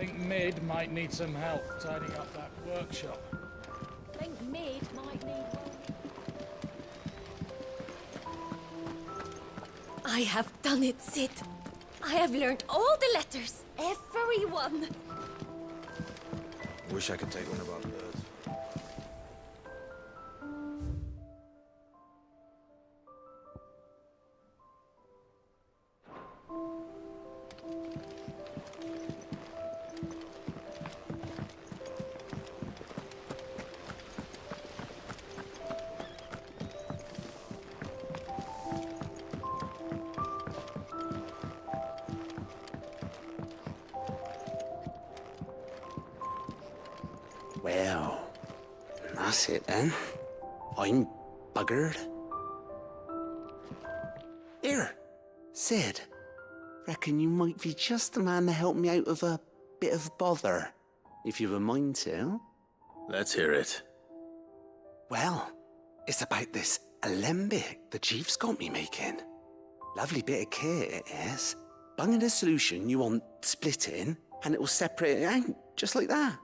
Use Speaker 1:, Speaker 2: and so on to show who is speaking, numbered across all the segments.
Speaker 1: Think Mid might need some help tidying up that workshop.
Speaker 2: Think Mid might need one. I have done it, Sid. I have learned all the letters. Every one.
Speaker 3: Wish I could take one of our birds.
Speaker 4: Well, that's it then. I'm buggered. Here, Sid. Reckon you might be just the man to help me out of a bit of bother, if you've a mind to.
Speaker 3: Let's hear it.
Speaker 4: Well, it's about this alembic the chief's got me making. Lovely bit of kit it is. Bung in a solution you want splitting, and it'll separate it out, just like that.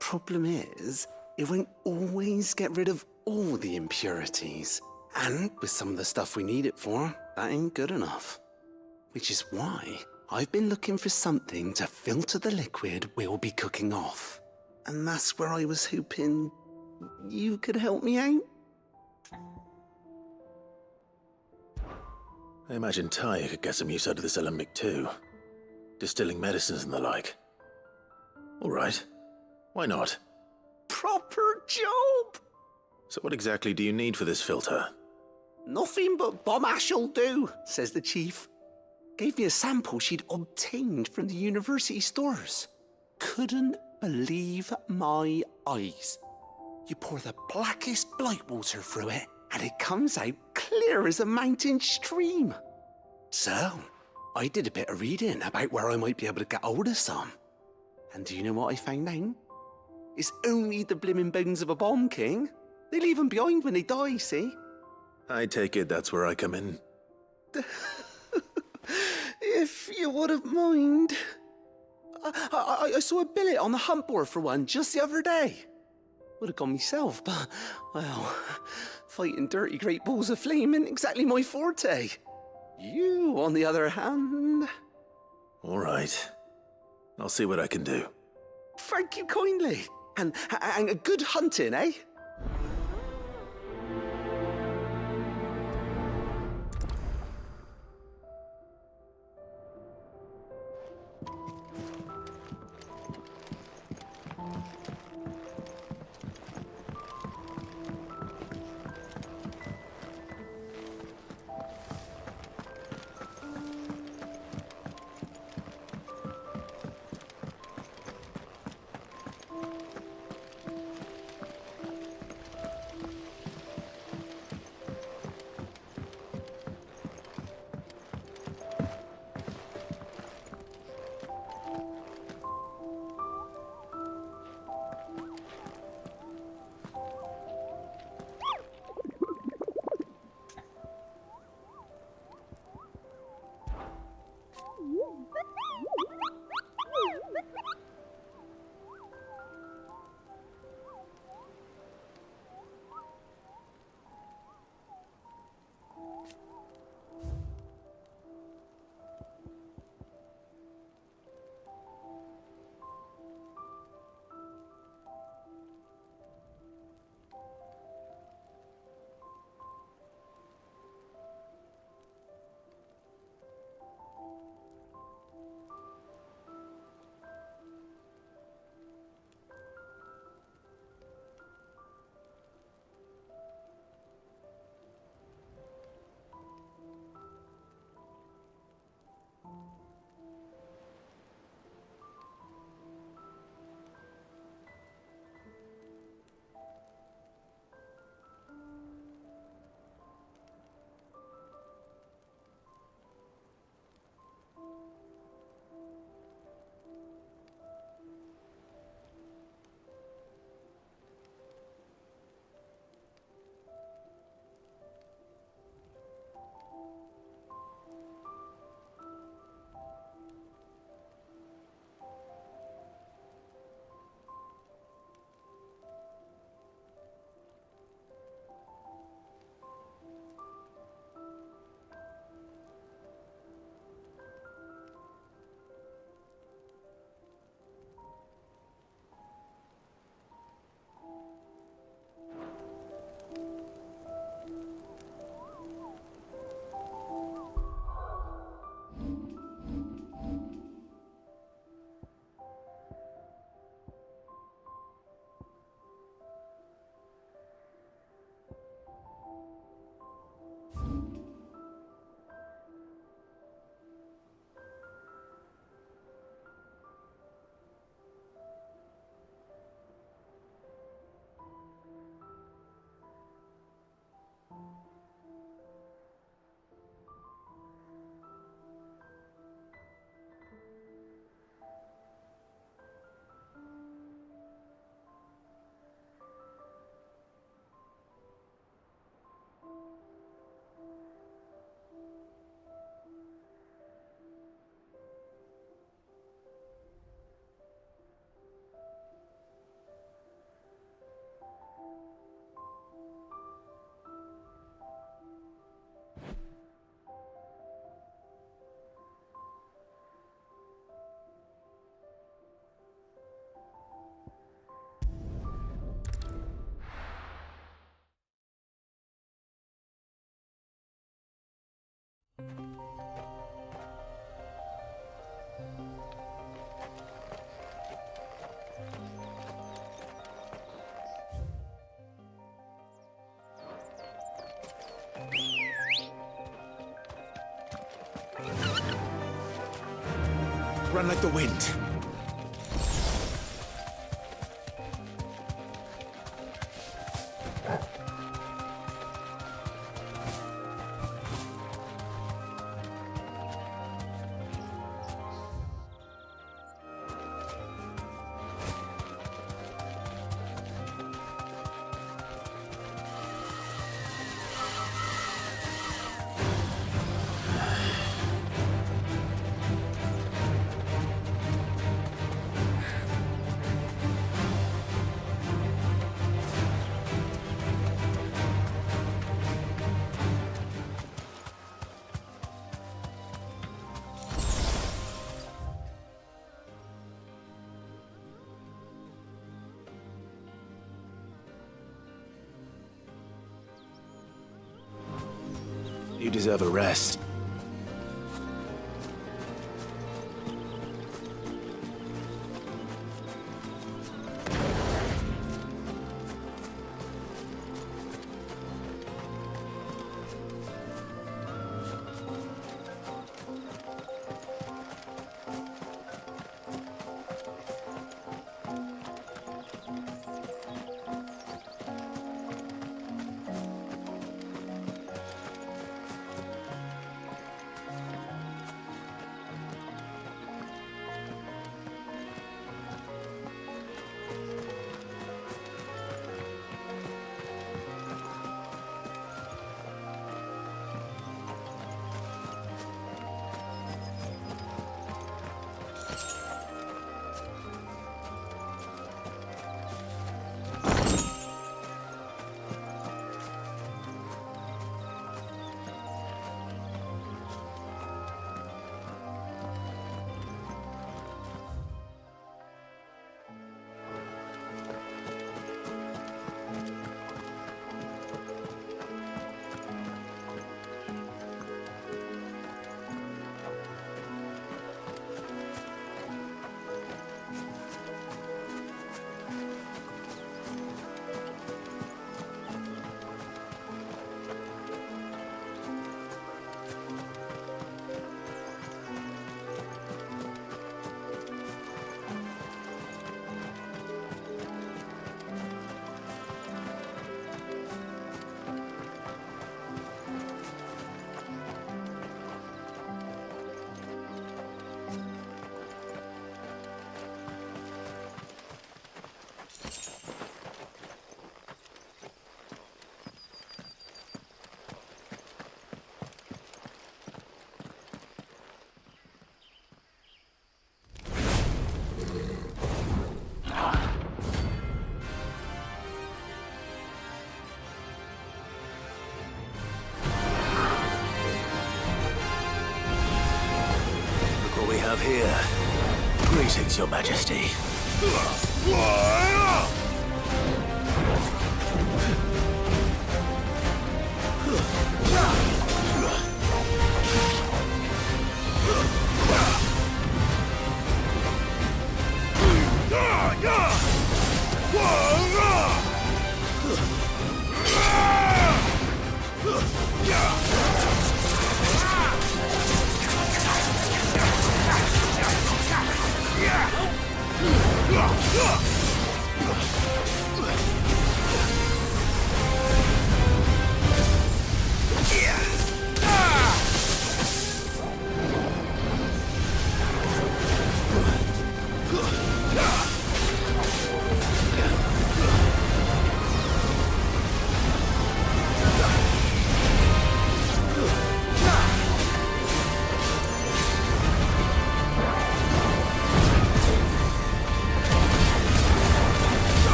Speaker 4: Problem is, it won't always get rid of all the impurities. And with some of the stuff we need it for, that ain't good enough. Which is why I've been looking for something to filter the liquid we'll be cooking off. And that's where I was hoping you could help me out.
Speaker 3: I imagine Ty could get some use out of this alembic too. Distilling medicines and the like. All right. Why not?
Speaker 4: Proper job!
Speaker 3: So what exactly do you need for this filter?
Speaker 4: Nothing but bomb ash'll do, says the chief. Gave me a sample she'd obtained from the university stores. Couldn't believe my eyes. You pour the blackest blight water through it, and it comes out clear as a mountain stream. So, I did a bit of reading about where I might be able to get hold of some. And do you know what I found out? It's only the blimmin' bones of a bomb king. They leave them behind when they die, see?
Speaker 3: I take it that's where I come in.
Speaker 4: If you wouldn't mind. I saw a billet on the hunt board for one just the other day. Would have gone myself, but, well, fighting dirty great balls of flame ain't exactly my forte. You, on the other hand...
Speaker 3: All right. I'll see what I can do.
Speaker 4: Thank you kindly. And good hunting, eh? run like the wind.
Speaker 3: You deserve a rest. Have here. Greetings, Your Majesty.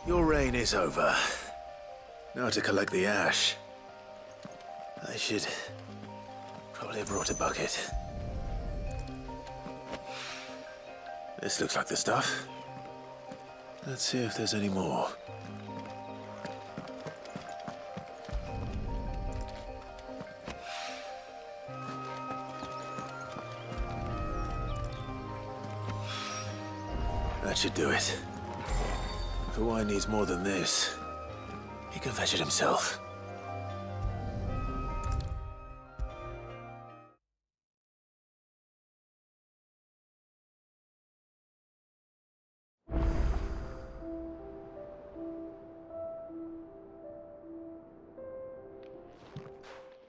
Speaker 3: Your reign is over. Now to collect the ash. I should probably have brought a bucket. This looks like the stuff. Let's see if there's any more. That should do it. If the wine needs more than this, he can fetch it himself.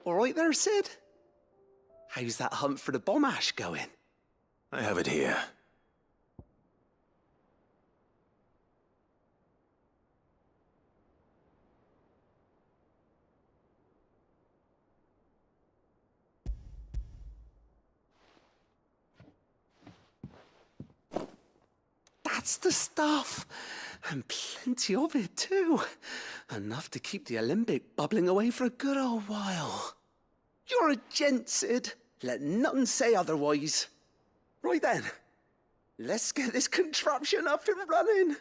Speaker 4: All right there, Sid? How's that hunt for the bomb ash going?
Speaker 3: I have it here.
Speaker 4: That's the stuff. And plenty of it, too. Enough to keep the Alembic bubbling away for a good old while. You're a gent, Sid. Let nothing say otherwise. Right then, let's get this contraption up and running.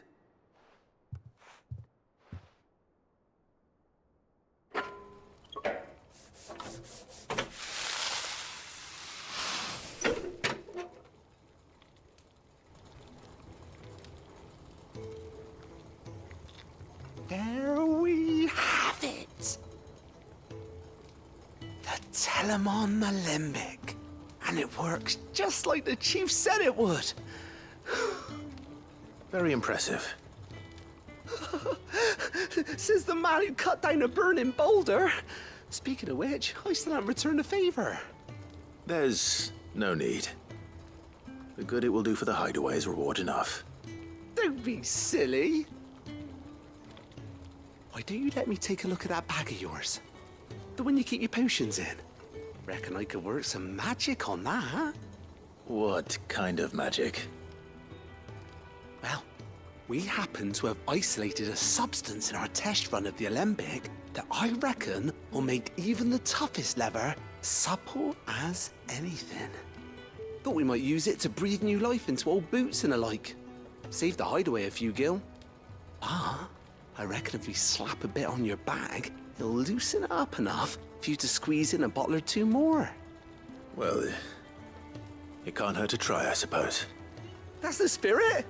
Speaker 4: There we have it. The Telemon Alembic. And it works just like the chief said it would.
Speaker 3: Very impressive.
Speaker 4: Says the man who cut down a burning boulder. Speaking of which, I still haven't returned the favor.
Speaker 3: There's no need. The good it will do for the hideaway is reward enough.
Speaker 4: Don't be silly. Why don't you let me take a look at that bag of yours? The one you keep your potions in. Reckon I could work some magic on that.
Speaker 3: What kind of magic?
Speaker 4: Well, we happen to have isolated a substance in our test run of the Alembic that I reckon will make even the toughest leather supple as anything. Thought we might use it to breathe new life into old boots and the like. Save the hideaway a few gil. Ah, I reckon if we slap a bit on your bag, it'll loosen it up enough for you to squeeze in a bottle or two more.
Speaker 3: Well, it can't hurt to try, I suppose.
Speaker 4: That's the spirit.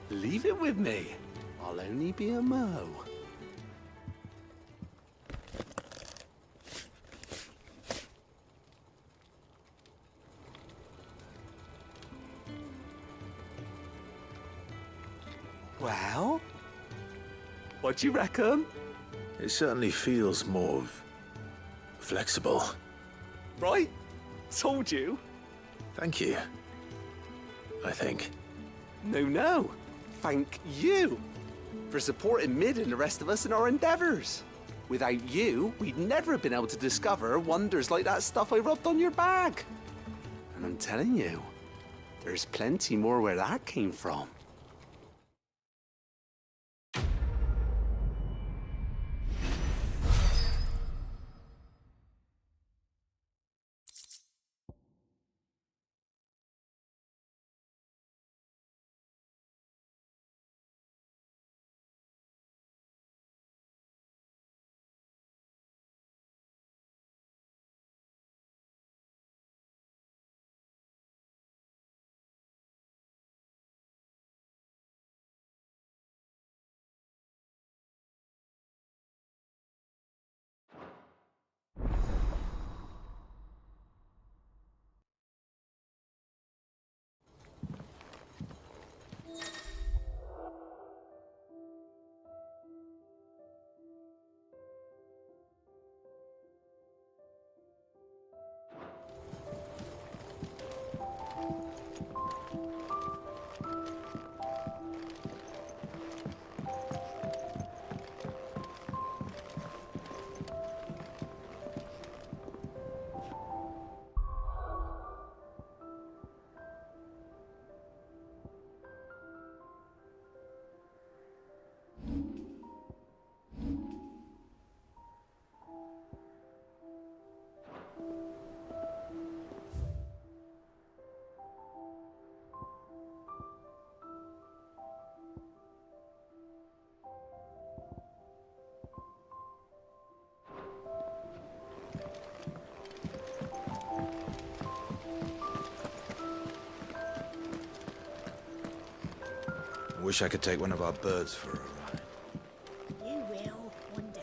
Speaker 4: Leave it with me. I'll only be a mo. Well, what do you reckon?
Speaker 3: It certainly feels more flexible.
Speaker 4: Right? Told you.
Speaker 3: Thank you. I think.
Speaker 4: No. Thank you for supporting Mid and the rest of us in our endeavors. Without you, we'd never have been able to discover wonders like that stuff I rubbed on your bag. And I'm telling you, there's plenty more where that came from.
Speaker 5: Wish I could take one of our birds for a ride.
Speaker 2: You will, one day.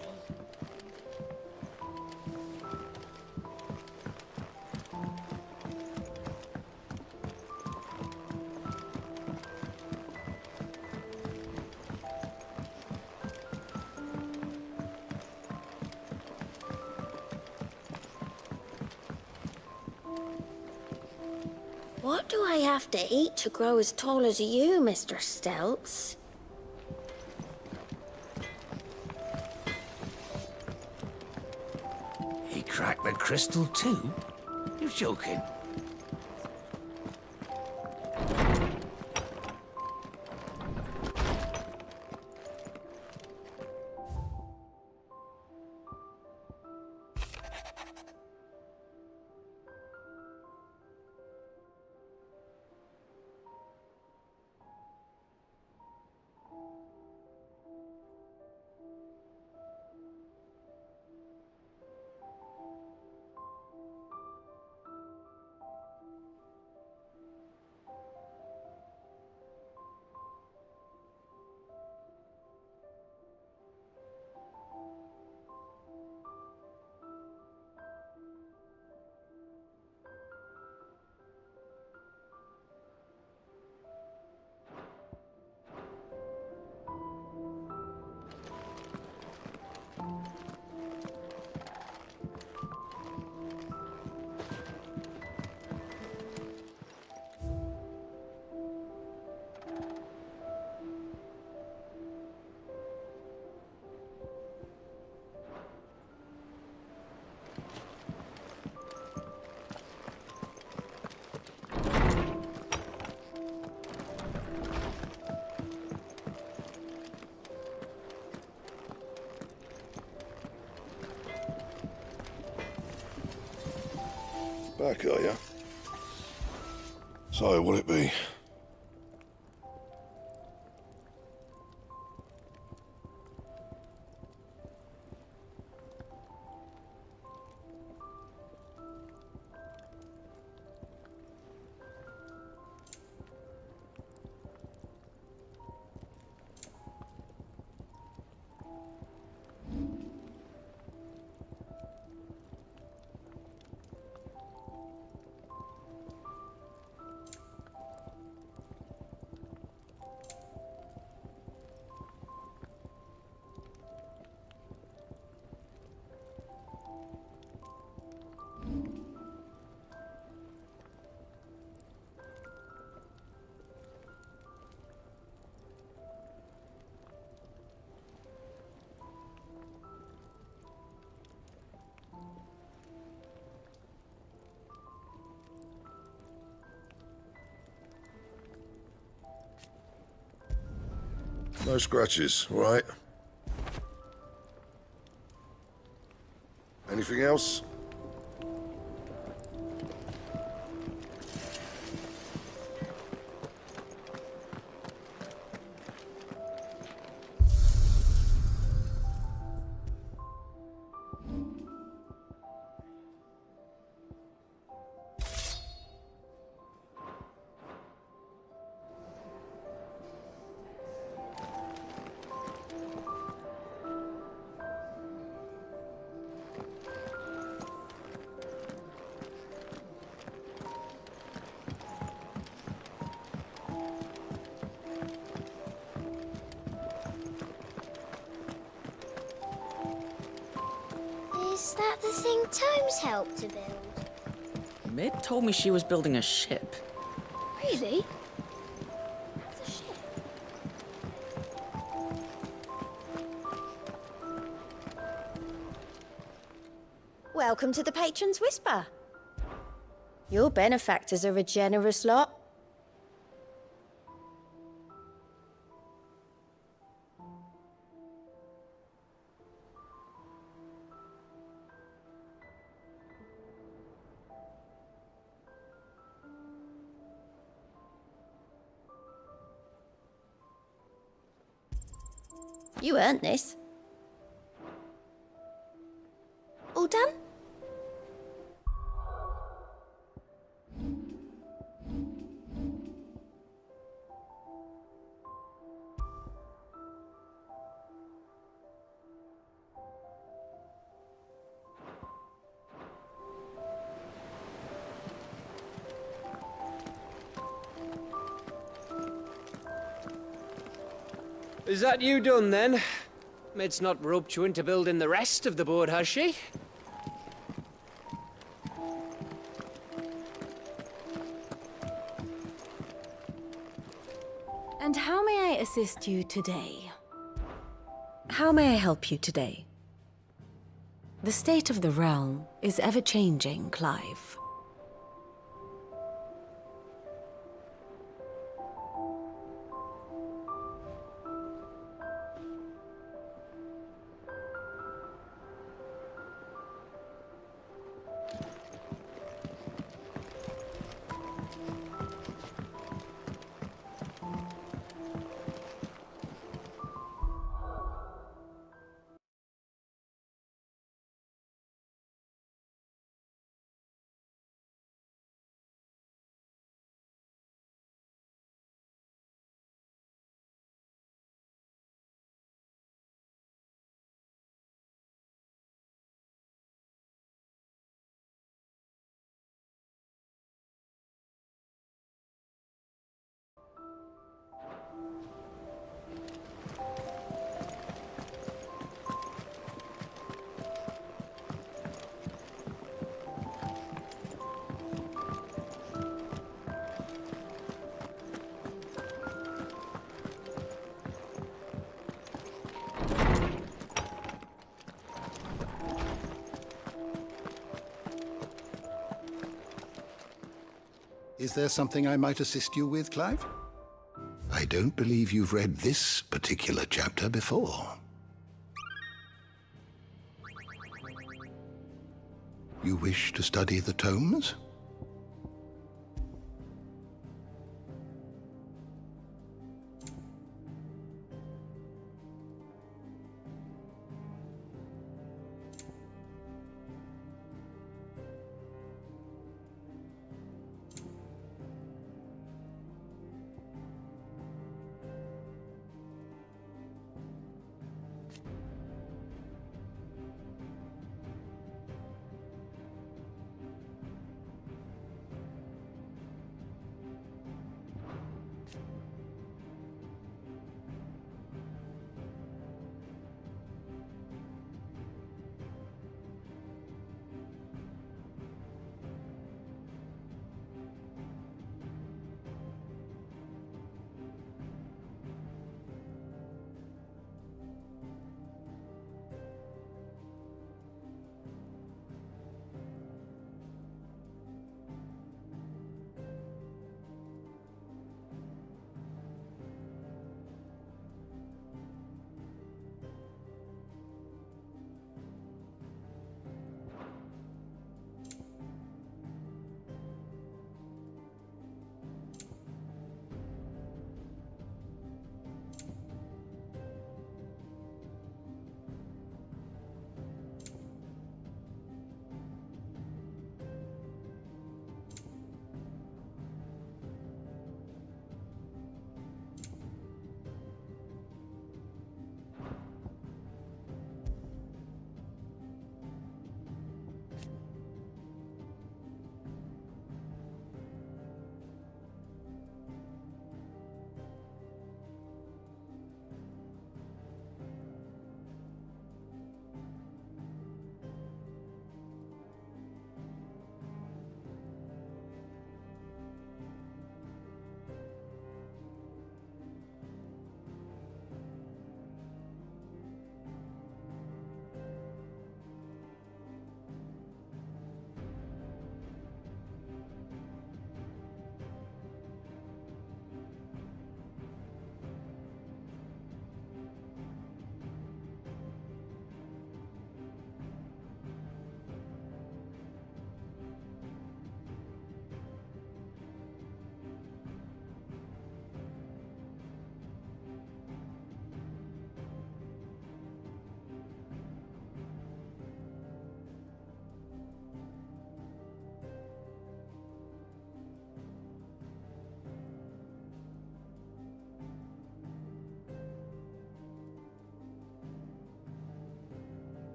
Speaker 2: What do I have to eat to grow as tall as you, Mr. Stelps?
Speaker 6: He cracked the crystal too? You're joking.
Speaker 7: Back, are you? So, what'll it be? No scratches, all right? Anything else?
Speaker 2: Is that the thing Tomes helped to build?
Speaker 8: Mid told me she was building a ship.
Speaker 2: Really? What's a ship?
Speaker 9: Welcome to the Patron's Whisper. Your benefactors are a generous lot. You earned this.
Speaker 2: All done?
Speaker 10: Is that you done then? Mid's not roped you into building the rest of the board, has she?
Speaker 2: And how may I assist you today? How may I help you today? The state of the realm is ever-changing, Clive.
Speaker 11: Is there something I might assist you with, Clive? I don't believe you've read this particular chapter before. You wish to study the tomes?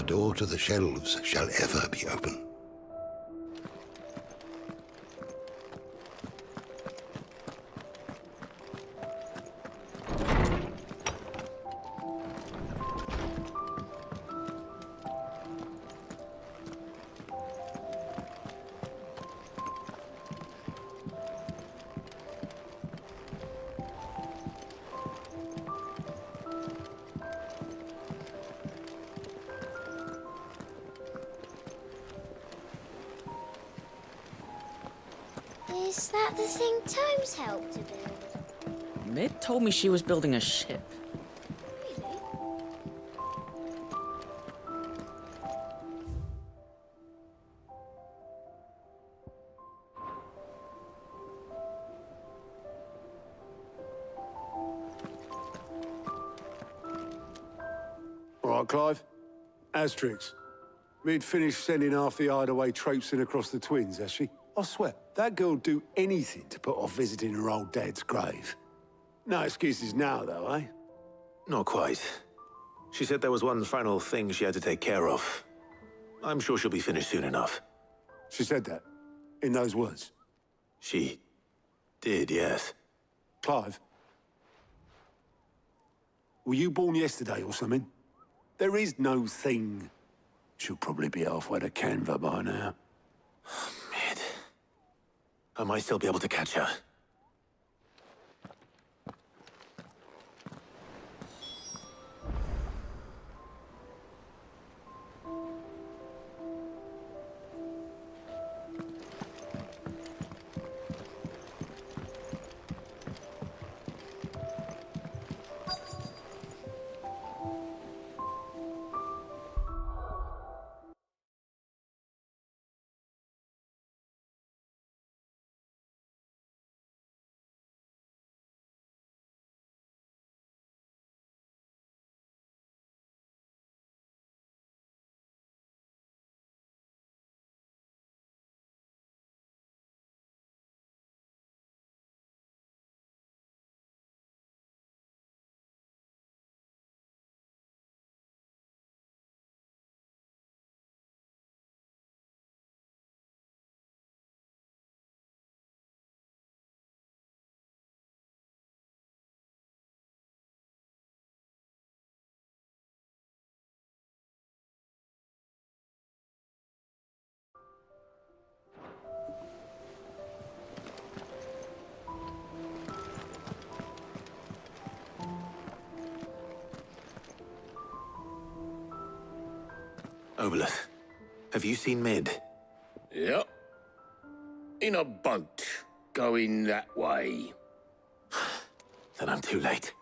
Speaker 11: door to the shelves shall ever be open.
Speaker 12: Is that the thing Tomes helped to build?
Speaker 8: Mid told me she was building a ship.
Speaker 12: Really?
Speaker 13: All right, Clive. Asterix. Mid finished sending half the hideaway traipsing across the twins, has she? I swear, that girl'd do anything to put off visiting her old dad's grave. No excuses now, though, eh?
Speaker 3: Not quite. She said there was one final thing she had to take care of. I'm sure she'll be finished soon enough.
Speaker 13: She said that? In those words?
Speaker 3: She did, yes.
Speaker 13: Clive? Were you born yesterday or something? There is no thing. She'll probably be halfway to Canva by now.
Speaker 3: Mid. I might still be able to catch her. Obolus, have you seen Mid?
Speaker 14: Yep. In a boat, going that way.
Speaker 3: Then I'm too late.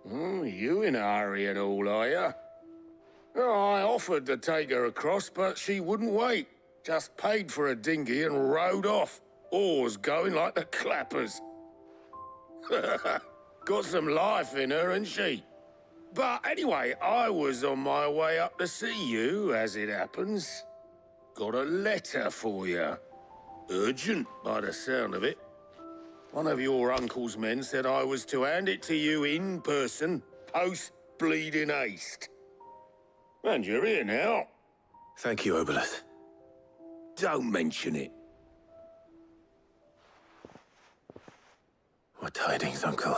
Speaker 14: You in a hurry and all, are you? Oh, I offered to take her across, but she wouldn't wait. Just paid for a dinghy and rowed off. Oars going like the clappers. Got some life in her, ain't she? But anyway, I was on my way up to see you, as it happens. Got a letter for you. Urgent, by the sound of it. One of your uncle's men said I was to hand it to you in person, post-bleeding haste. And you're here now.
Speaker 3: Thank you, Obolus.
Speaker 14: Don't mention it.
Speaker 3: What tidings, Uncle?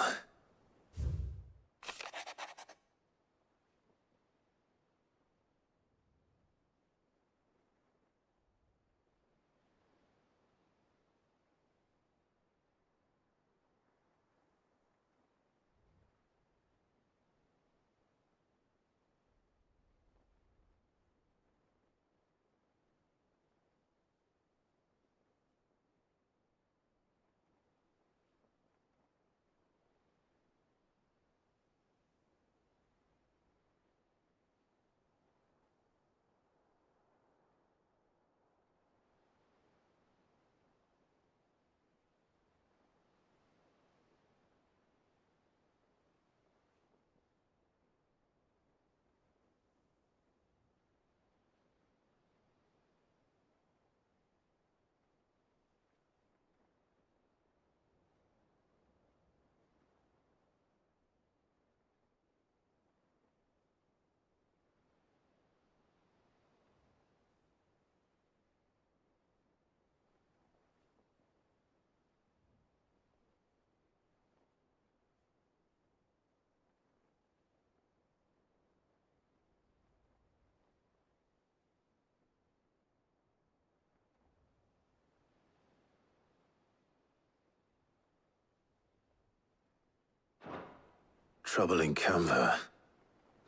Speaker 3: Trouble in Canva.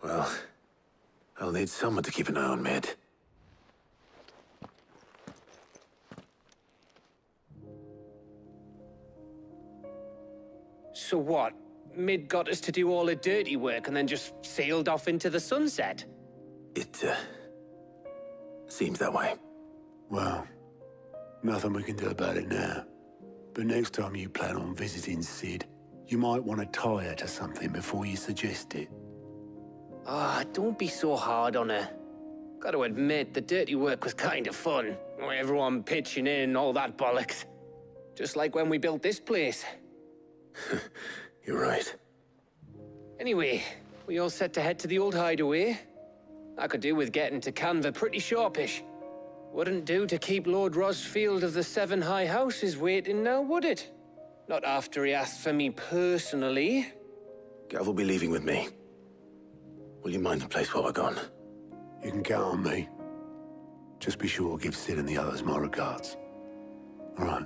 Speaker 3: Well, I'll need someone to keep an eye on Mid.
Speaker 10: So what? Mid got us to do all the dirty work and then just sailed off into the sunset?
Speaker 3: It, seems that way.
Speaker 13: Well, nothing we can do about it now. But next time you plan on visiting Sid, you might want to tie her to something before you suggest it.
Speaker 10: Ah, don't be so hard on her. Gotta admit, the dirty work was kind of fun. Everyone pitching in, all that bollocks. Just like when we built this place.
Speaker 3: You're right.
Speaker 10: Anyway, we all set to head to the old hideaway. I could do with getting to Canva pretty sharpish. Wouldn't do to keep Lord Rosfield of the Seven High Houses waiting now, would it? Not after he asked for me personally.
Speaker 3: Gav will be leaving with me. Will you mind the place while we're gone?
Speaker 13: You can count on me. Just be sure to give Sid and the others my regards. All right.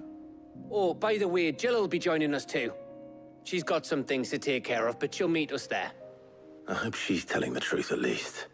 Speaker 10: Oh, by the way, Jill will be joining us too. She's got some things to take care of, but she'll meet us there.
Speaker 3: I hope she's telling the truth at least.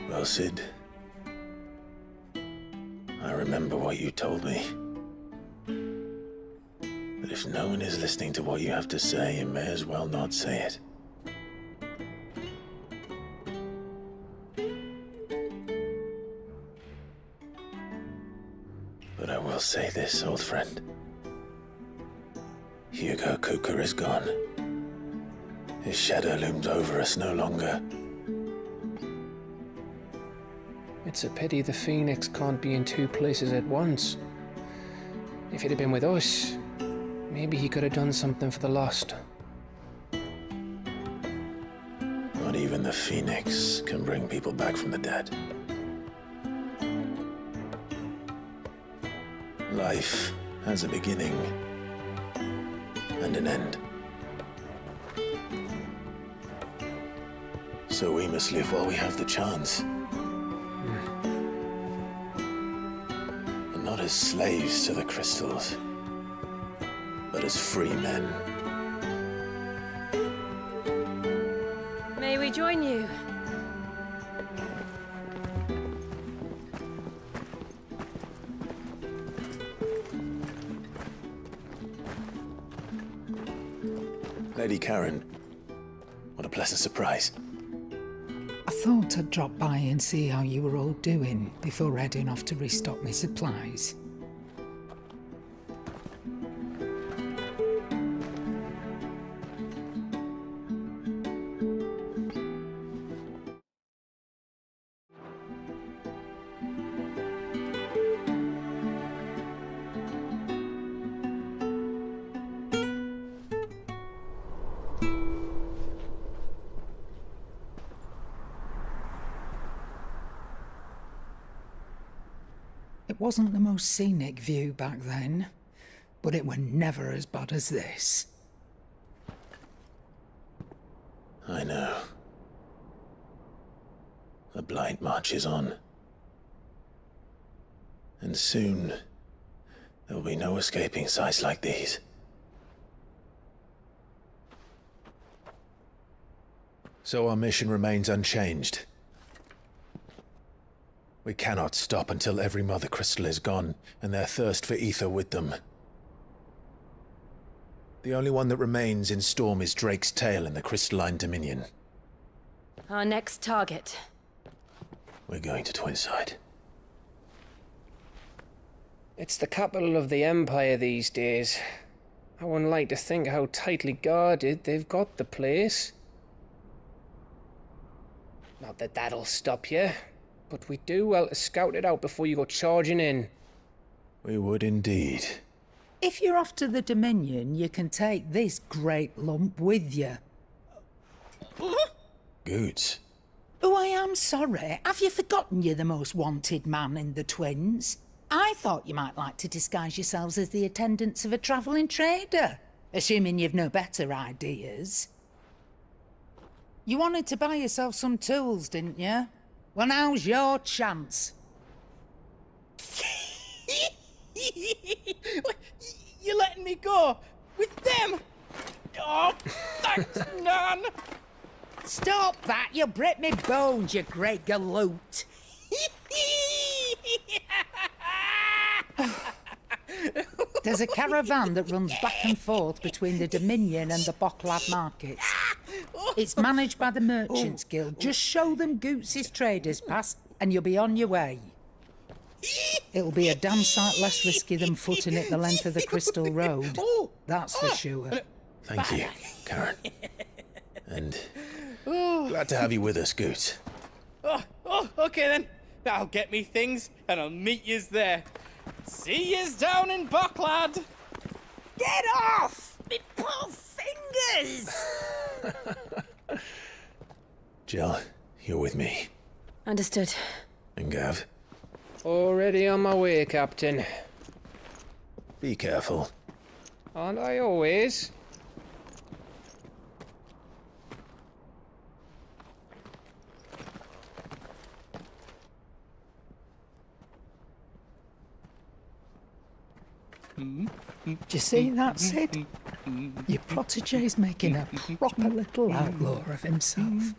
Speaker 3: Well, Sid, I remember what you told me. That if no one is listening to what you have to say, you may as well not say it. But I will say this, old friend. Hugo Cooker is gone. His shadow looms over us no longer.
Speaker 10: It's a pity the Phoenix can't be in two places at once. If he'd have been with us, maybe he could have done something for the lost.
Speaker 3: Not even the Phoenix can bring people back from the dead. Life has a beginning and an end. So we must live while we have the chance. And not as slaves to the crystals, but as free men.
Speaker 2: May we join you?
Speaker 3: Lady Karen, what a pleasant surprise.
Speaker 15: I thought I'd drop by and see how you were all doing before heading off to restock my supplies. It wasn't the most scenic view back then, but it were never as bad as this.
Speaker 3: I know. The blight marches on. And soon, there'll be no escaping sights like these. So our mission remains unchanged. We cannot stop until every Mother Crystal is gone, and their thirst for ether with them. The only one that remains in Storm is Drake's tail in the Crystalline Dominion.
Speaker 2: Our next target.
Speaker 3: We're going to Twinside.
Speaker 10: It's the capital of the Empire these days. I wouldn't like to think how tightly guarded they've got the place. Not that that'll stop you, but we do well to scout it out before you go charging in.
Speaker 3: We would indeed.
Speaker 15: If you're off to the Dominion, you can take this great lump with you.
Speaker 3: Goods.
Speaker 15: Oh, I am sorry. Have you forgotten you're the most wanted man in the Twins? I thought you might like to disguise yourselves as the attendants of a travelling trader, assuming you've no better ideas. You wanted to buy yourself some tools, didn't you? Well, now's your chance.
Speaker 6: You're letting me go with them? Oh, thanks, Nan.
Speaker 15: Stop that! You'll break me bones, you great galoot. There's a caravan that runs back and forth between the Dominion and the Bocklad markets. It's managed by the Merchants Guild. Just show them Goots' traders pass and you'll be on your way. It'll be a damn sight less risky than footing it the length of the Crystal Road. That's for sure.
Speaker 3: Thank you, Karen. And glad to have you with us, Goots.
Speaker 6: Okay then. I'll get me things and I'll meet yous there. See yous down in Bocklad.
Speaker 15: Get off! Me poor fingers!
Speaker 3: Jill, you're with me.
Speaker 2: Understood.
Speaker 3: And Gav?
Speaker 10: Already on my way, Captain.
Speaker 3: Be careful.
Speaker 10: Aren't I always?
Speaker 15: Do you see that, Sid? Your protege's making a proper little outlaw of himself.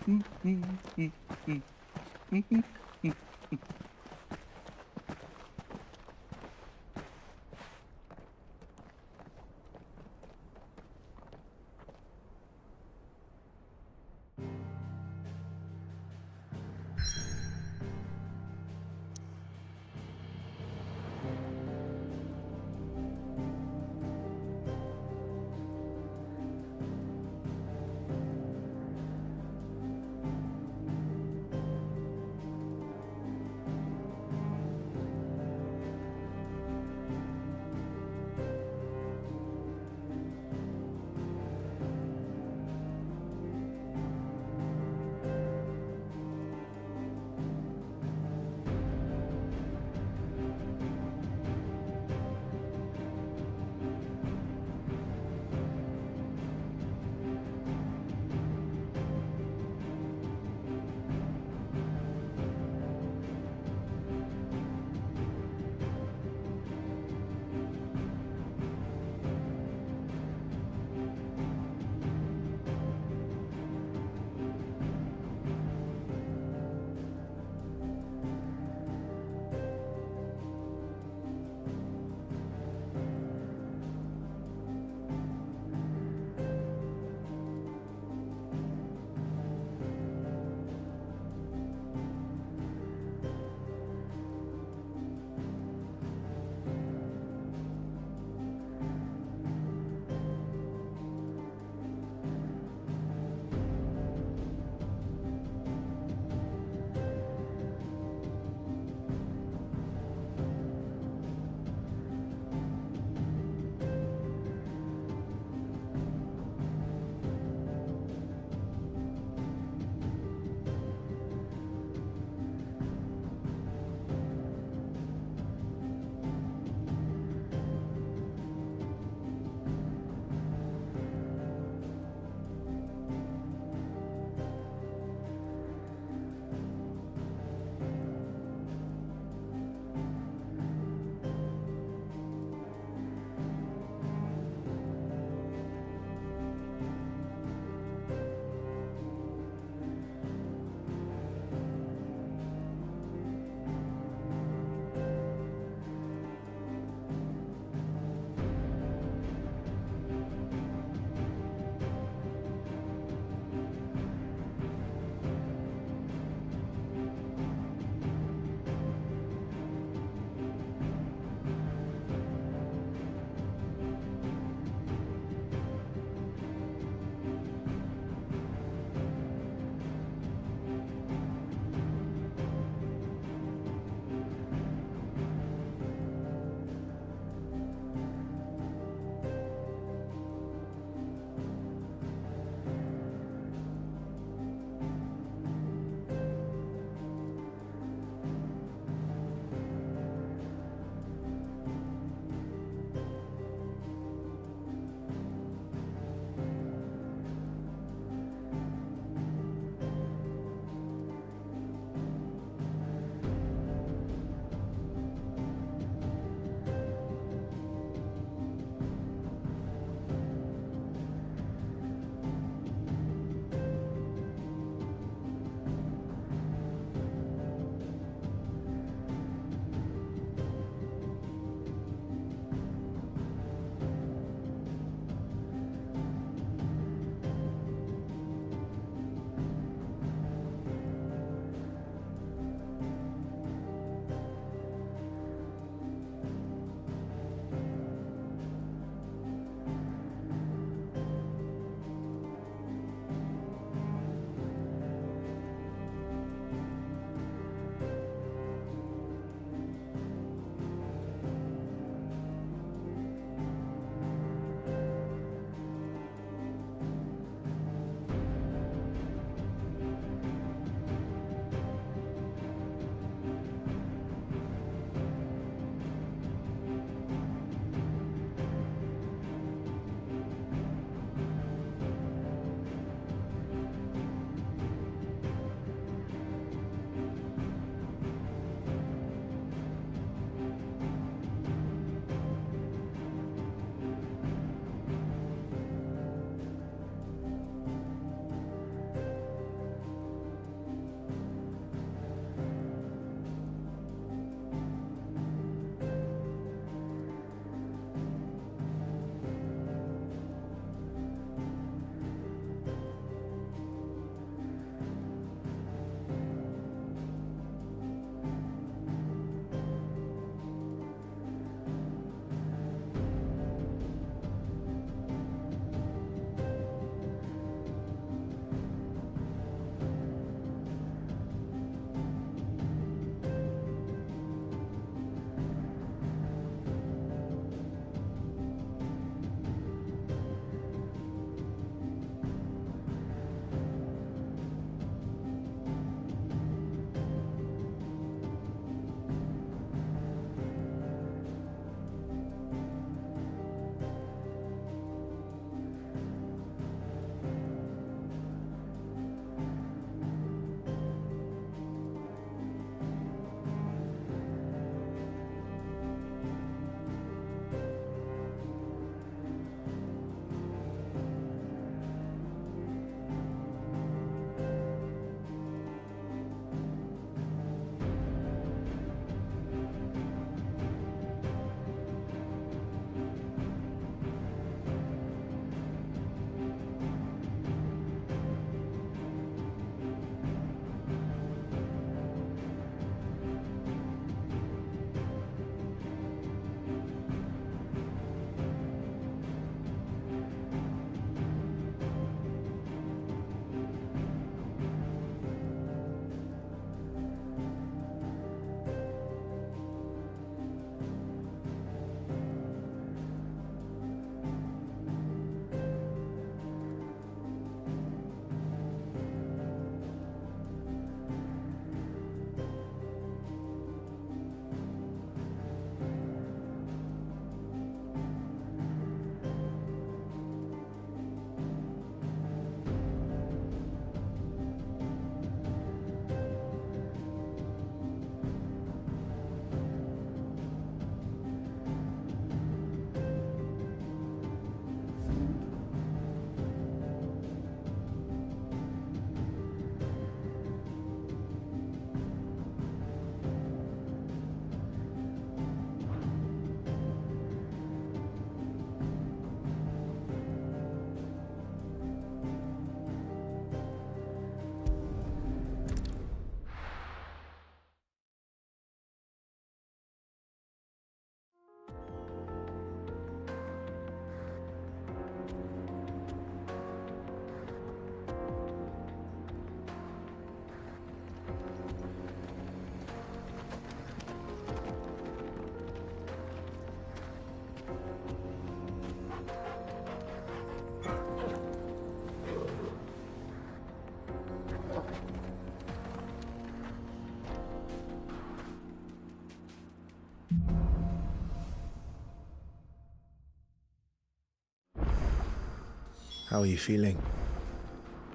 Speaker 3: How are you feeling?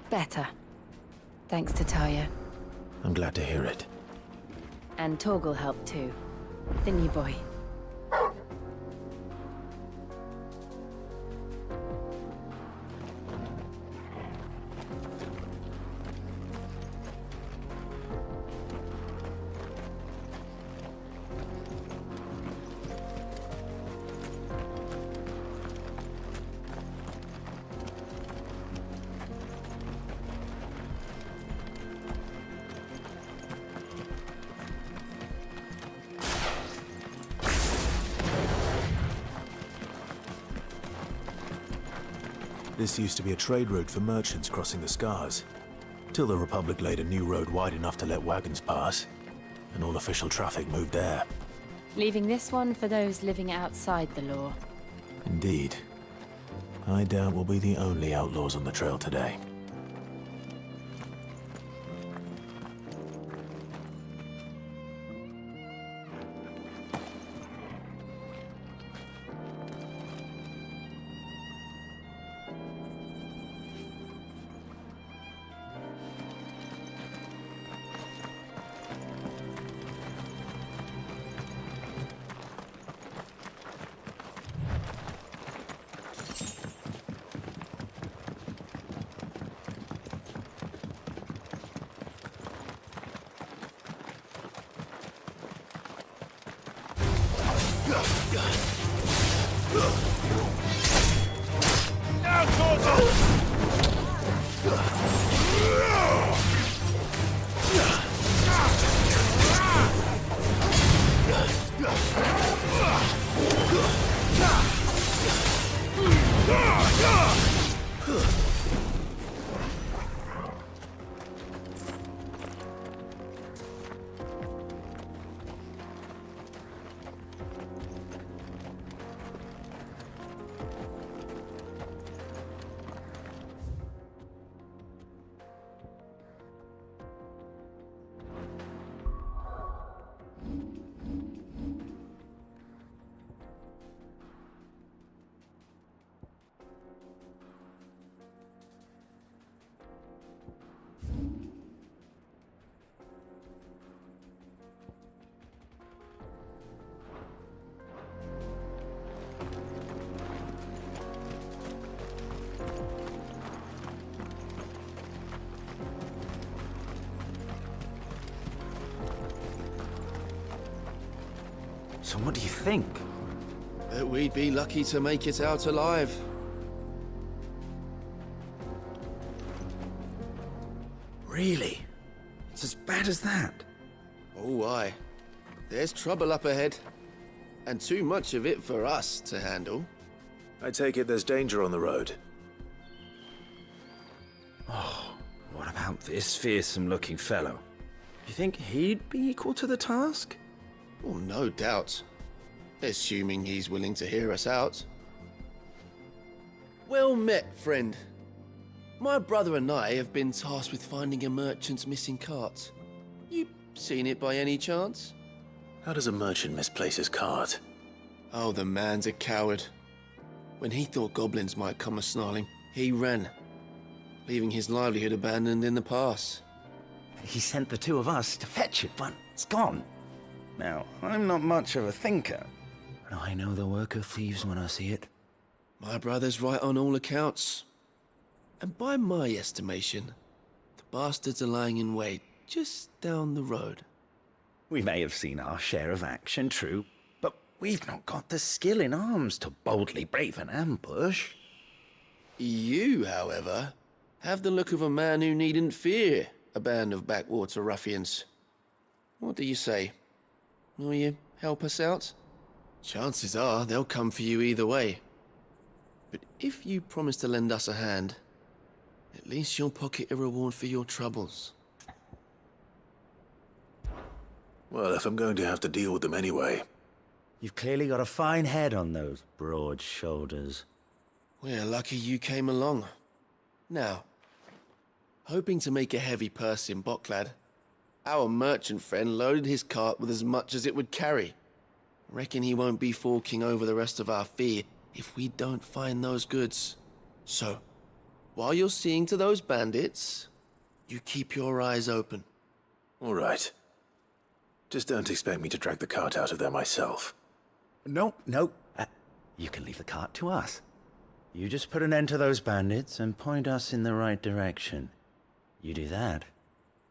Speaker 2: Better. Thanks to Taya.
Speaker 3: I'm glad to hear it.
Speaker 2: And Torgal helped too. The new boy.
Speaker 3: This used to be a trade route for merchants crossing the Scars, till the Republic laid a new road wide enough to let wagons pass, and all official traffic moved there.
Speaker 2: Leaving this one for those living outside the law.
Speaker 3: Indeed. I doubt we'll be the only outlaws on the trail today.
Speaker 5: So what do you think?
Speaker 16: That we'd be lucky to make it out alive.
Speaker 5: Really? It's as bad as that?
Speaker 16: Oh, aye. There's trouble up ahead. And too much of it for us to handle.
Speaker 3: I take it there's danger on the road.
Speaker 5: Oh, what about this fearsome-looking fellow? You think he'd be equal to the task?
Speaker 16: Well, no doubt. Assuming he's willing to hear us out. Well met, friend. My brother and I have been tasked with finding a merchant's missing cart. You seen it by any chance?
Speaker 3: How does a merchant misplace his cart?
Speaker 16: Oh, the man's a coward. When he thought goblins might come a-snarling, he ran, leaving his livelihood abandoned in the pass.
Speaker 5: He sent the two of us to fetch it, but it's gone. Now, I'm not much of a thinker, but I know the work of thieves when I see it.
Speaker 16: My brother's right on all accounts. And by my estimation, the bastards are lying in wait just down the road.
Speaker 5: We may have seen our share of action, true, but we've not got the skill in arms to boldly brave an ambush.
Speaker 16: You, however, have the look of a man who needn't fear a band of backwater ruffians. What do you say? Will you help us out? Chances are they'll come for you either way. But if you promise to lend us a hand, at least you'll pocket a reward for your troubles.
Speaker 3: Well, if I'm going to have to deal with them anyway.
Speaker 5: You've clearly got a fine head on those broad shoulders.
Speaker 16: We're lucky you came along. Now, hoping to make a heavy purse in Boklad, our merchant friend loaded his cart with as much as it would carry. Reckon he won't be forking over the rest of our fee if we don't find those goods. So, while you're seeing to those bandits, you keep your eyes open.
Speaker 3: All right. Just don't expect me to drag the cart out of there myself.
Speaker 5: No. You can leave the cart to us. You just put an end to those bandits and point us in the right direction. You do that,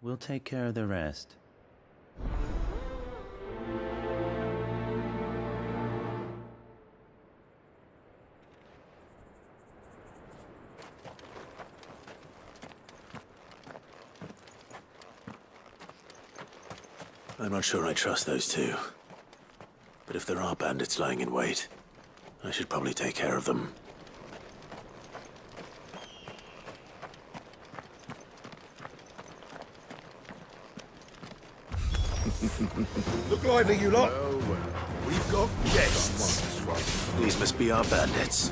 Speaker 5: we'll take care of the rest.
Speaker 3: I'm not sure I trust those two. But if there are bandits lying in wait, I should probably take care of them.
Speaker 7: Look lively, you lot. We've got guests.
Speaker 3: These must be our bandits.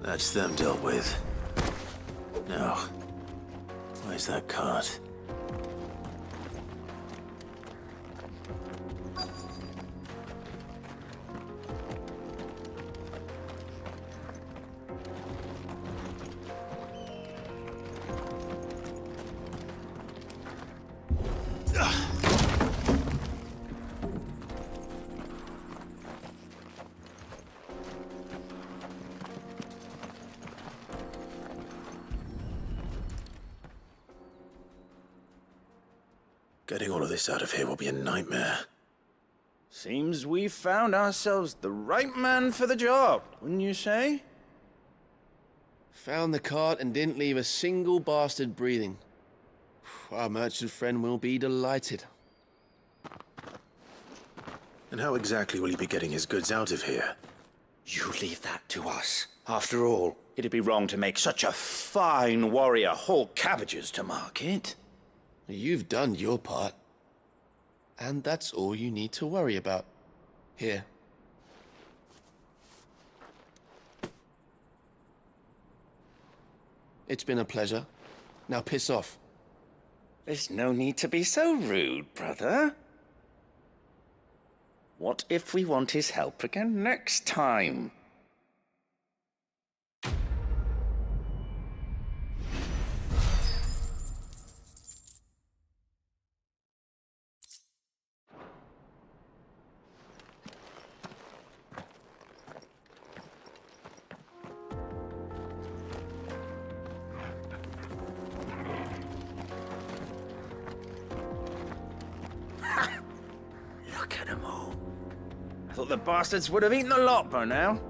Speaker 3: That's them dealt with. Now, where's that cart? Getting all of this out of here will be a nightmare.
Speaker 5: Seems we've found ourselves the right man for the job, wouldn't you say?
Speaker 16: Found the cart and didn't leave a single bastard breathing. Our merchant friend will be delighted.
Speaker 3: And how exactly will he be getting his goods out of here?
Speaker 5: You leave that to us. After all, it'd be wrong to make such a fine warrior haul cabbages to market.
Speaker 16: You've done your part. And that's all you need to worry about. Here. It's been a pleasure. Now piss off.
Speaker 5: There's no need to be so rude, brother. What if we want his help again next time? Look at them all. I thought the bastards would have eaten the lot by now.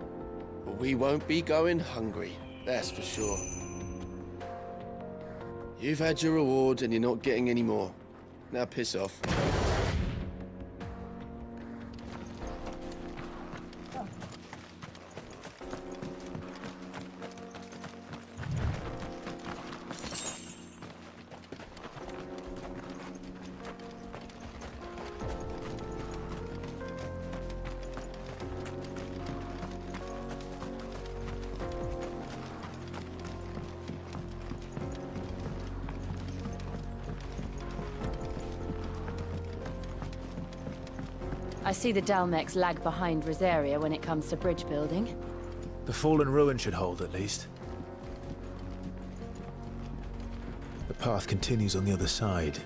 Speaker 16: We won't be going hungry, that's for sure. You've had your reward and you're not getting any more. Now piss off.
Speaker 17: I see the Dalmex lag behind Rosaria when it comes to bridge building.
Speaker 3: The fallen ruin should hold, at least. The path continues on the other side,